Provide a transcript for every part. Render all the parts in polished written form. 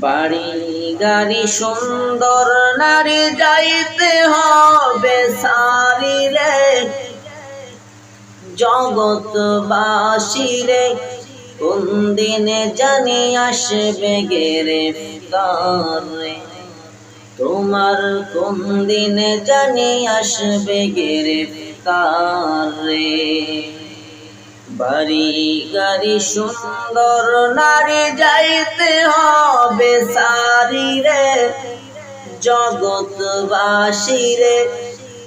বাড়ি গাড়ি সুন্দর নারী যাইতে হবে সারি রে, জগৎবাসীরে কোন দিনে জানি আসবে গ্রেফতার রে, তোমার কোন দিনে জানি আসবে গ্রেফতার রে। বাড়ি গাড়ি সুন্দর নারী যাইতে হবে সারি রে, জগৎবাসীরে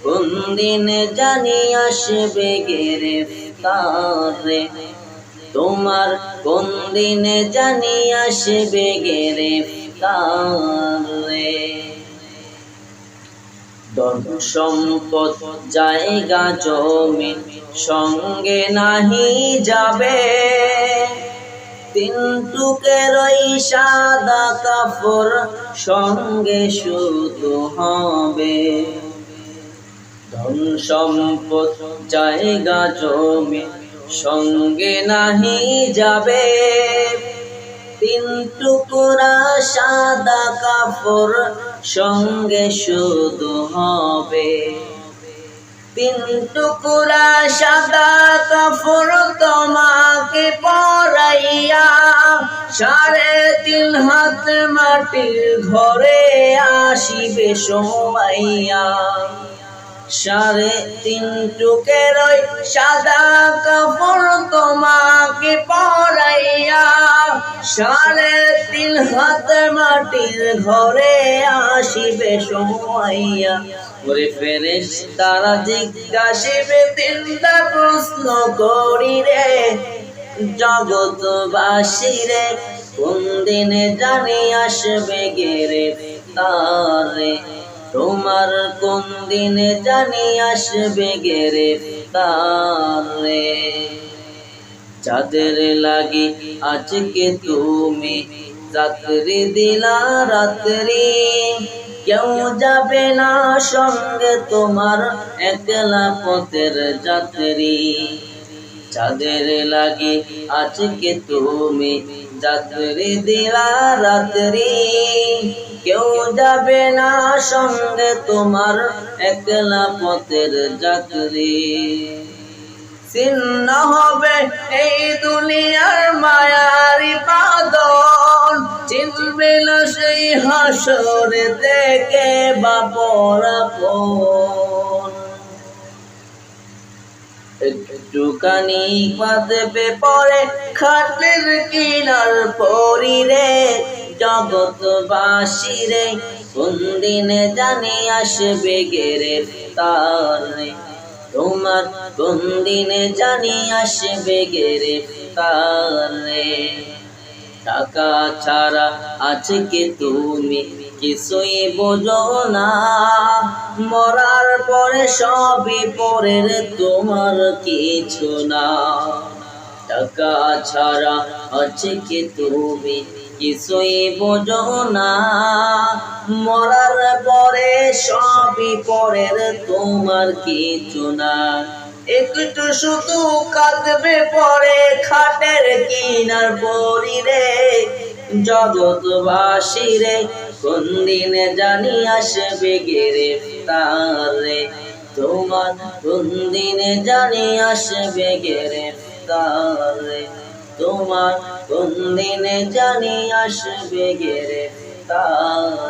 কোন দিনে জানি আসবে গ্রেফতার রে, তোমার কোন দিনে জানি আসবে গ্রেফতার রে। ধন সম্পদ জায়গা জমি সঙ্গে নাহি যাবে, তিন টুকের ওই সাদা কাপড় সঙ্গে শুধু হবে। ধন সম্পদ জায়গা জমি সঙ্গে নাহি যাবে, তিন টুকরা সাদা কাপড় সঙ্গে শুধু হবে। তিন টুকরা সাদা কাপড় তোমাকে পরাইয়া 3.5 হাত মাটির ঘরে আসিবে শোয়াইয়া। 3.5 টুকের ওই সাদা কাপড় তোমাকে পরাইয়া 3.5 হাত মাটির ঘরে আসিবে শোয়াইয়া। ওরে ফেরেশতারা জিজ্ঞাসিবে 3টা প্রশ্ন করিরে, জগৎবাসীরে কোন দিনে জানি আসবে গ্রেফতার রে, তোমার কোন দিনে জানি আসবে গ্রেফতার রে। যাদের লাগি আজকে তুমি চাকরি দিলা রাত্রি, কেউ যাবে না সঙ্গে তোমার একলা পথের যাত্রী। যাদের লাগি আজকে তুমি চাকরি দিলা রাত্রি, কেউ যাবে না সঙ্গে তোমার একলা পথের যাত্রী। ছিন্ন হবে এই দুনিয়ার মায়ারি বাঁধন, চিনবে না সেই হাসরে থেকে বাপর আপন। একটুখানি বাঁধবে পরে খাটের কিনার পরিরে, জগৎবাসীরে কোন দিনে জানি আসবে গ্রেফতার রে, তোমার কোন দিনে জানি আসবে গ্রেফতার রে। টাকা ছাড়া আজকে তুমি কিছুই বোঝো না, মরার পরে সবই পরের তোমার কিছু না। টাকা ছাড়া আজকে তুমি কিছুই বোঝো না, মরার পরে সবই পরের তোমার কিছু না। একটু শুধু কাঁদবে পরে খাটের কিনার পরিরে, জগৎবাসীরে কোন দিনে জানি আসবে গ্রেফতার রে, তোমার কোন দিনে জানি আসবে গ্রেফতার রে, তোমার কোন দিনে জানি আসবে গ্রেফতার।